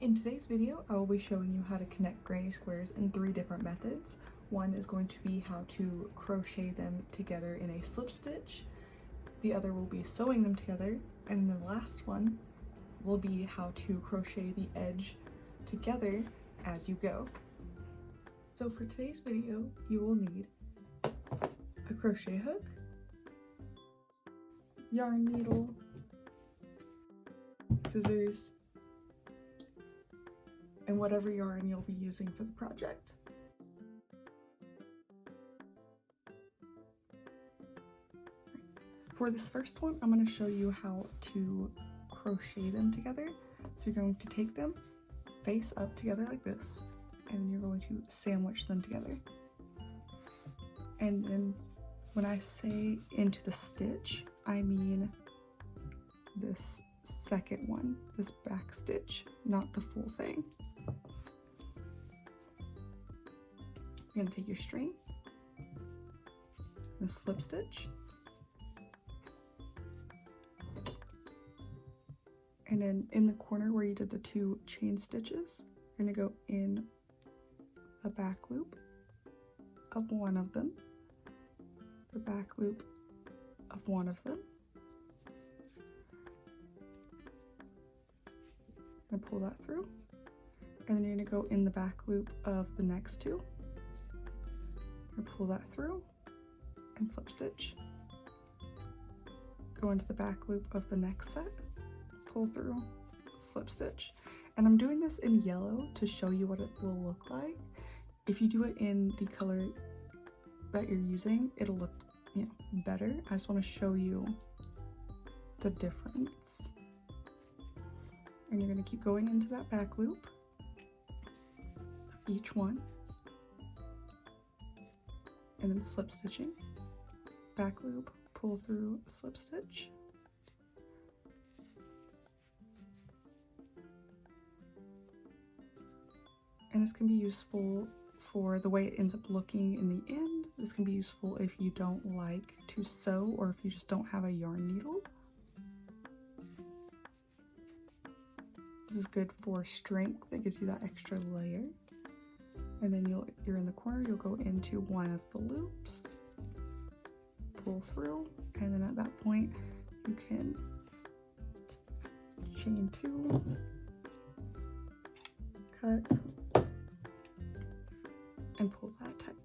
In today's video, I will be showing you how to connect granny squares in 3 different methods. One is going to be how to crochet them together in a slip stitch. The other will be sewing them together. And the last one will be how to crochet the edge together as you go. So for today's video, you will need a crochet hook, yarn needle, scissors, and whatever yarn you'll be using for the project. For this first one, I'm going to show you how to crochet them together. So you're going to take them face up together like this, and you're going to sandwich them together. And then when I say into the stitch, I mean this second one, this back stitch, not the full thing. You're going to take your string, and a slip stitch, and then in the corner where you did the 2 chain stitches, you're going to go in the back loop of one of them, the back loop of one of them, and pull that through, and then you're going to go in the back loop of the next 2, and pull that through and slip stitch, go into the back loop of the next set, pull through, slip stitch. And I'm doing this in yellow to show you what it will look like. If you do it in the color that you're using, it'll look, better. I just want to show you the difference. And you're going to keep going into that back loop of each one, and then slip stitching, back loop, pull through, slip stitch, and this can be useful for the way it ends up looking in the end. This can be useful if you don't like to sew or if you just don't have a yarn needle. This is good for strength. It gives you that extra layer. And then you're in the corner, you'll go into one of the loops, pull through, and then at that point you can chain 2, cut, and pull that tight.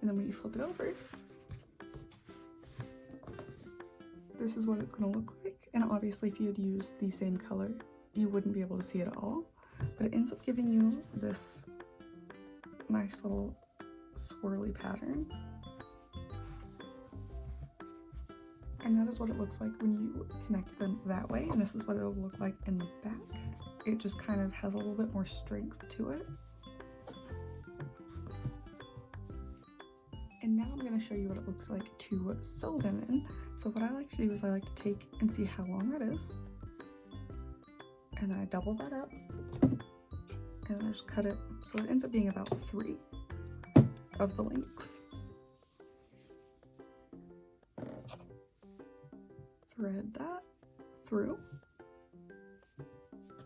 And then when you flip it over, this is what it's going to look like. And obviously if you had used the same color, you wouldn't be able to see it at all. But it ends up giving you this nice little swirly pattern. And that is what it looks like when you connect them that way. And this is what it'll look like in the back. It just kind of has a little bit more strength to it. And now I'm going to show you what it looks like to sew them in. So what I like to do is I like to take and see how long that is. And then I double that up. And then I just cut it, so it ends up being about 3 of the lengths. Thread that through.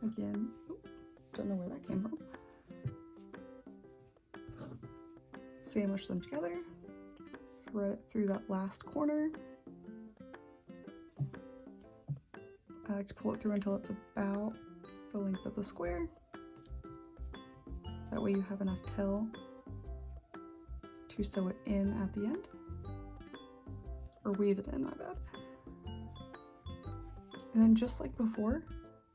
Again, don't know where that came from. Sandwich them together, thread it through that last corner. I like to pull it through until it's about the length of the square. That way you have enough tail to sew it in at the end, or weave it in, my bad. And then just like before,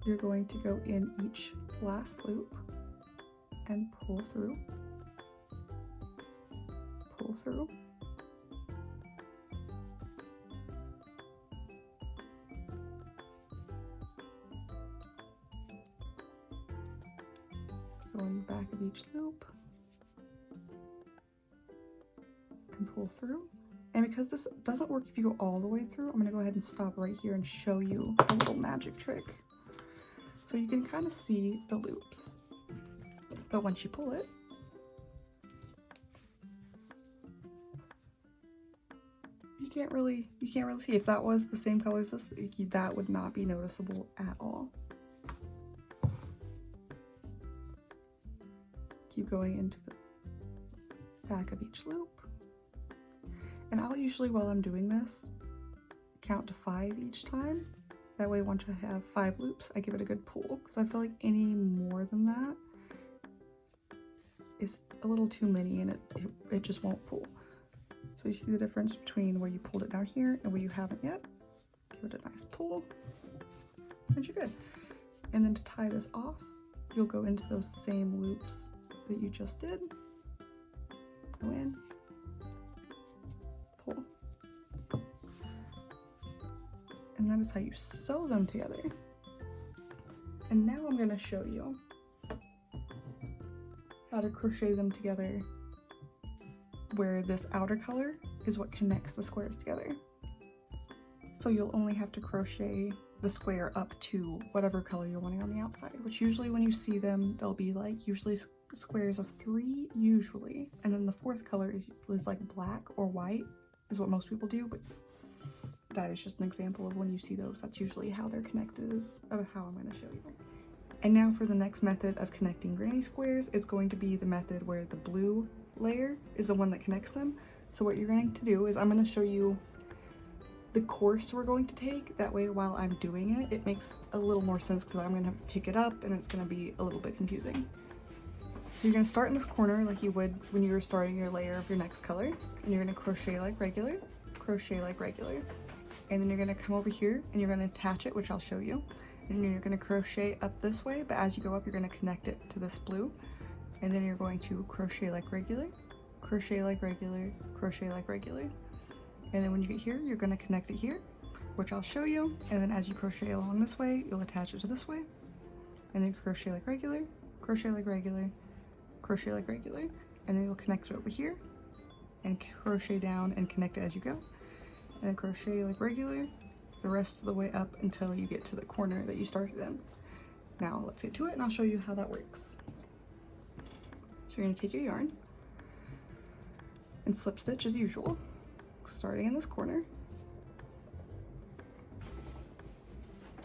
you're going to go in each last loop and pull through, pull through, go in the back of each loop and pull through. And because this doesn't work if you go all the way through, I'm going to go ahead and stop right here and show you a little magic trick. So you can kind of see the loops, but once you pull it, you can't really see. If that was the same color as this, that would not be noticeable at all. going into the back of each loop. And I'll usually, while I'm doing this, count to 5 each time. That way once I have 5 loops, I give it a good pull, because I feel like any more than that is a little too many and it just won't pull. So you see the difference between where you pulled it down here and where you haven't yet. Give it a nice pull, and you're good. And then to tie this off, you'll go into those same loops that you just did. Go in, pull. And that is how you sew them together. And now I'm going to show you how to crochet them together, where this outer color is what connects the squares together. So you'll only have to crochet the square up to whatever color you're wanting on the outside, which usually when you see them, they'll be like usually squares of 3 usually, and then the 4th color is like black or white is what most people do, but that is just an example of when you see those, that's usually how they're connected, is of how I'm going to show you. And now for the next method of connecting granny squares, it's going to be the method where the blue layer is the one that connects them. So what you're going to do is I'm going to show you the course we're going to take. That way while I'm doing it, it makes a little more sense, because I'm going to have to pick it up and it's going to be a little bit confusing. So you're going to start in this corner like you would when you were starting your layer of your next color, and you're going to crochet like regular, crochet like regular. And then you're going to come over here and you're going to attach it, which I'll show you. And you're going to crochet up this way, but as you go up, you're going to connect it to this blue. And then you're going to crochet like regular, crochet like regular, crochet like regular. And then when you get here, you're going to connect it here, which I'll show you. And then as you crochet along this way, you'll attach it to this way. And then crochet like regular, crochet like regular, crochet like regular. And then you'll connect it over here and crochet down and connect it as you go. And then crochet like regular the rest of the way up until you get to the corner that you started in. Now let's get to it and I'll show you how that works. So you're going to take your yarn and slip stitch as usual, starting in this corner.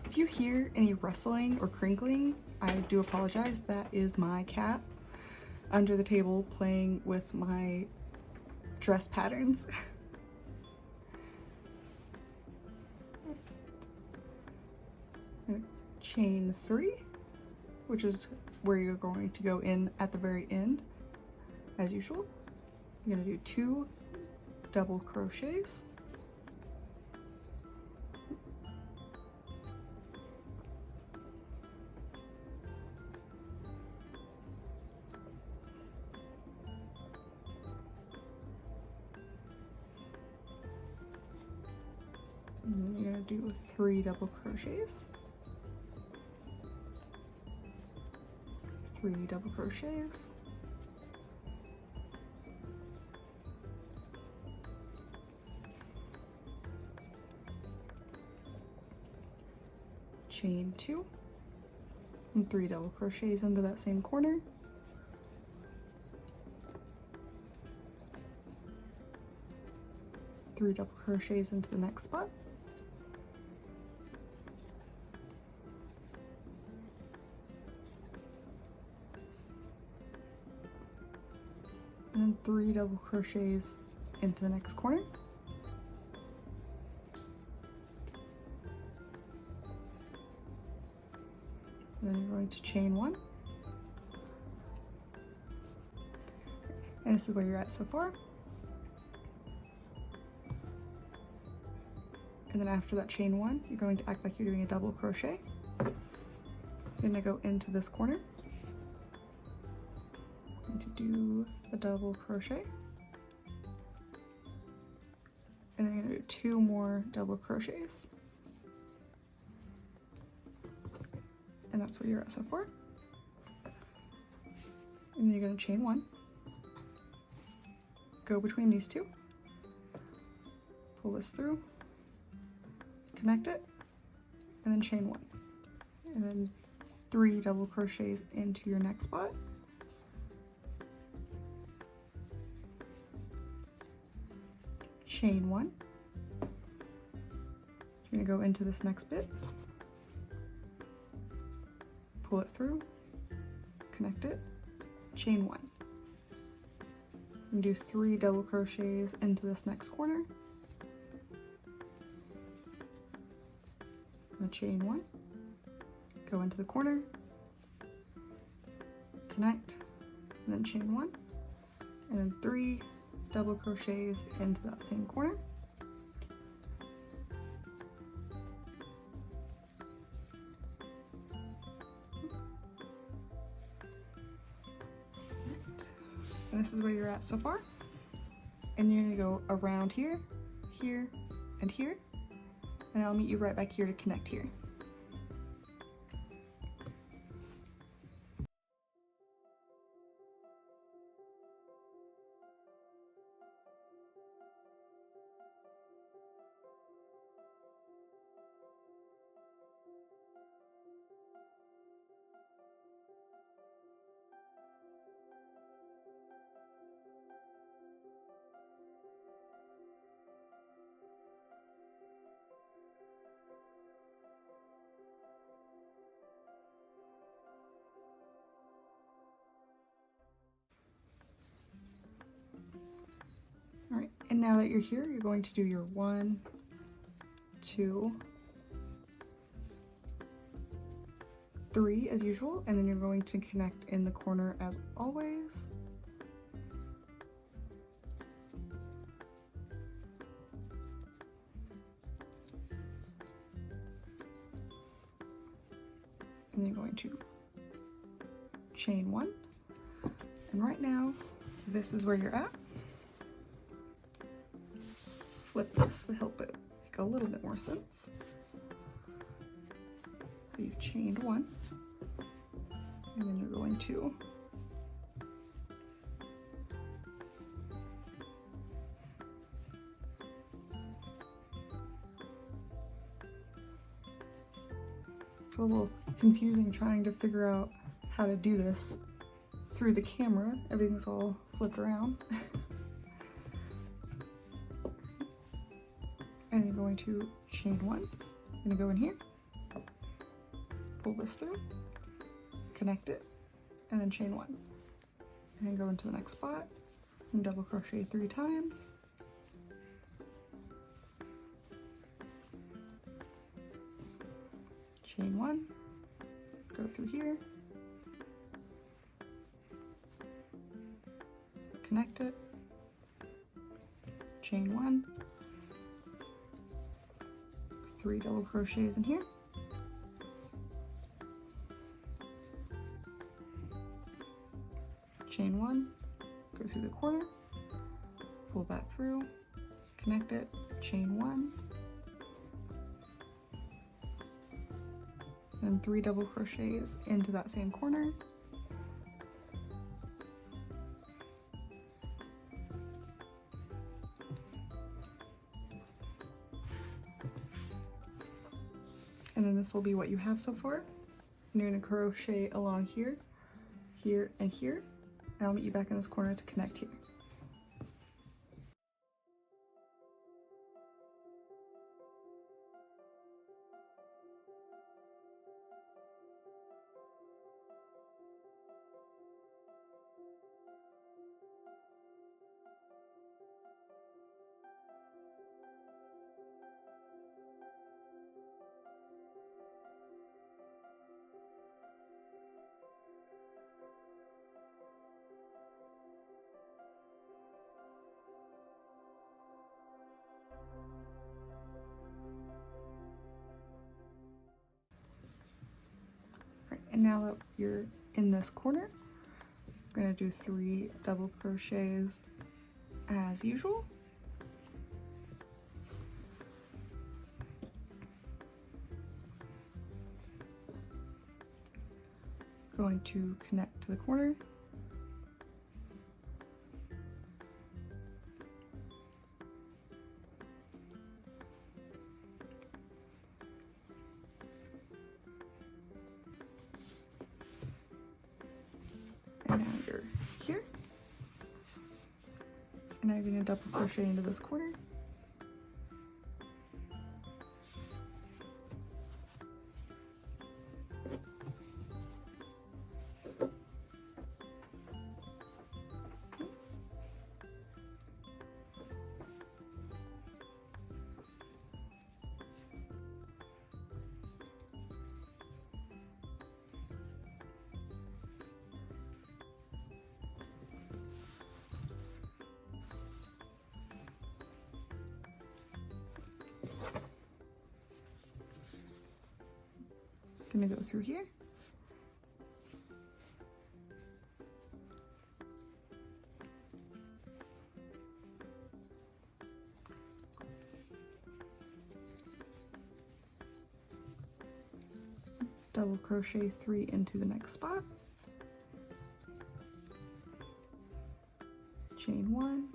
If you hear any rustling or crinkling, I do apologize. That is my cat under the table playing with my dress patterns. Chain 3, which is where you're going to go in at the very end as usual. You're going to do 2 double crochets, and then you're going to do 3 double crochets, 3 double crochets, chain 2, and 3 double crochets into that same corner, three double crochets into the next spot, and then 3 double crochets into the next corner. And then you're going to chain 1. And this is where you're at so far. And then after that chain 1, you're going to act like you're doing a double crochet. You're going to go into this corner. Going to do a double crochet. And then you're going to do 2 more double crochets. And that's where you're at so far. And then you're going to chain 1. Go between these 2. Pull this through. Connect it. And then chain 1. And then 3 double crochets into your next spot. Chain 1. You're going to go into this next bit. Pull it through, connect it, chain 1. and do 3 double crochets into this next corner. And chain 1, go into the corner, connect, and then chain 1, and then 3 double crochets into that same corner. And this is where you're at so far. And you're going to go around here, here, and here. And I'll meet you right back here to connect here. Alright, and now that you're here, you're going to do your 1, 2, 3 as usual, and then you're going to connect in the corner as always. And you're going to chain 1. And right now, this is where you're at. Flip this to help it make a little bit more sense. So you've chained 1, and then you're going to it's a little confusing trying to figure out how to do this through the camera. Everything's all flipped around. And you're going to chain 1. You're going to go in here, pull this through, connect it, and then chain 1. And then go into the next spot and double crochet 3 times. Chain 1, go through here, connect it, chain 1, 3 double crochets in here, chain 1, go through the corner, pull that through, connect it, chain 1, then 3 double crochets into that same corner, and then this will be what you have so far. And you're going to crochet along here, here, and here, and I'll meet you back in this corner to connect here. And now that you're in this corner, we're going to do 3 double crochets as usual. Going to connect to the corner. And now you're here. And now you're going to double crochet into this corner. gonna go through here. Double crochet 3 into the next spot. Chain 1.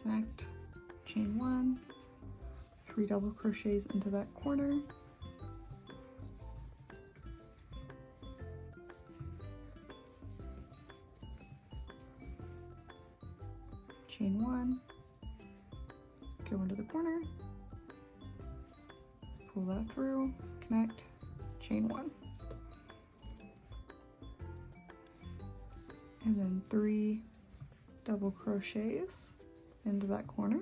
Connect, chain 1, 3 double crochets into that corner. Chain 1, go into the corner, pull that through, connect, chain 1. And then 3 double crochets into that corner.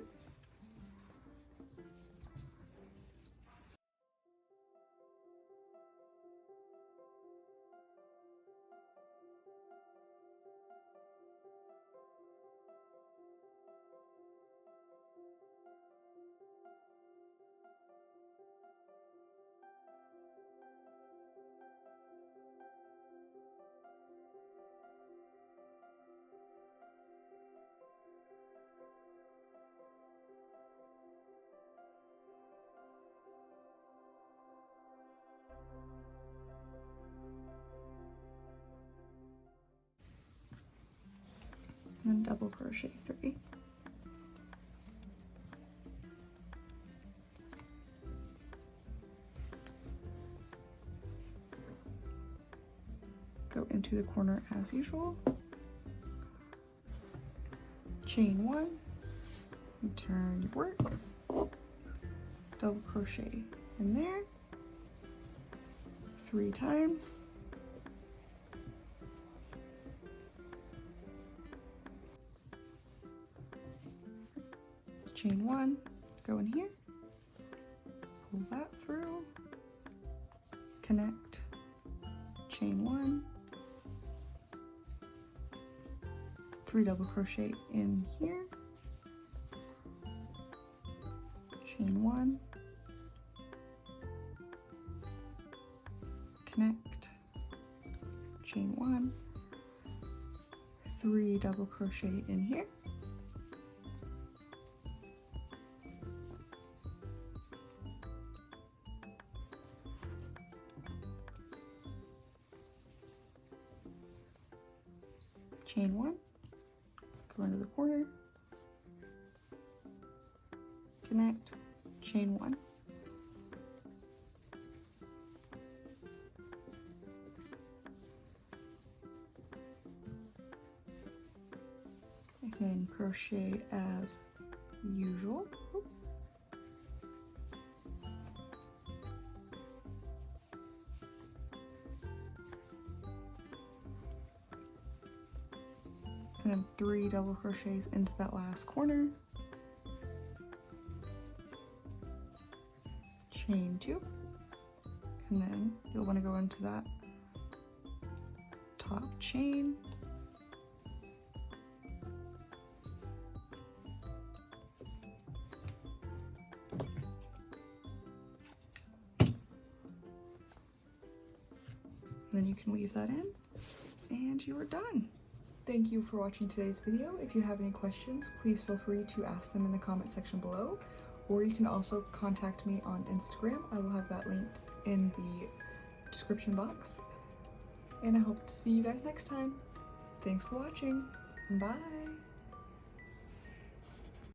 And double crochet 3. Go into the corner as usual. Chain 1, turn your work, double crochet in there 3 times. Chain 1, go in here, pull that through, connect, chain 1, 3 double crochet in here, chain 1, connect, chain 1, 3 double crochet in here, chain 1, go into the corner, connect, chain 1. And then crochet as usual. And then 3 double crochets into that last corner, chain 2, and then you'll want to go into that top chain, and then you can weave that in and you are done. Thank you for watching today's video. If you have any questions, please feel free to ask them in the comment section below, or you can also contact me on Instagram. I will have that linked in the description box. And I hope to see you guys next time. Thanks for watching. Bye!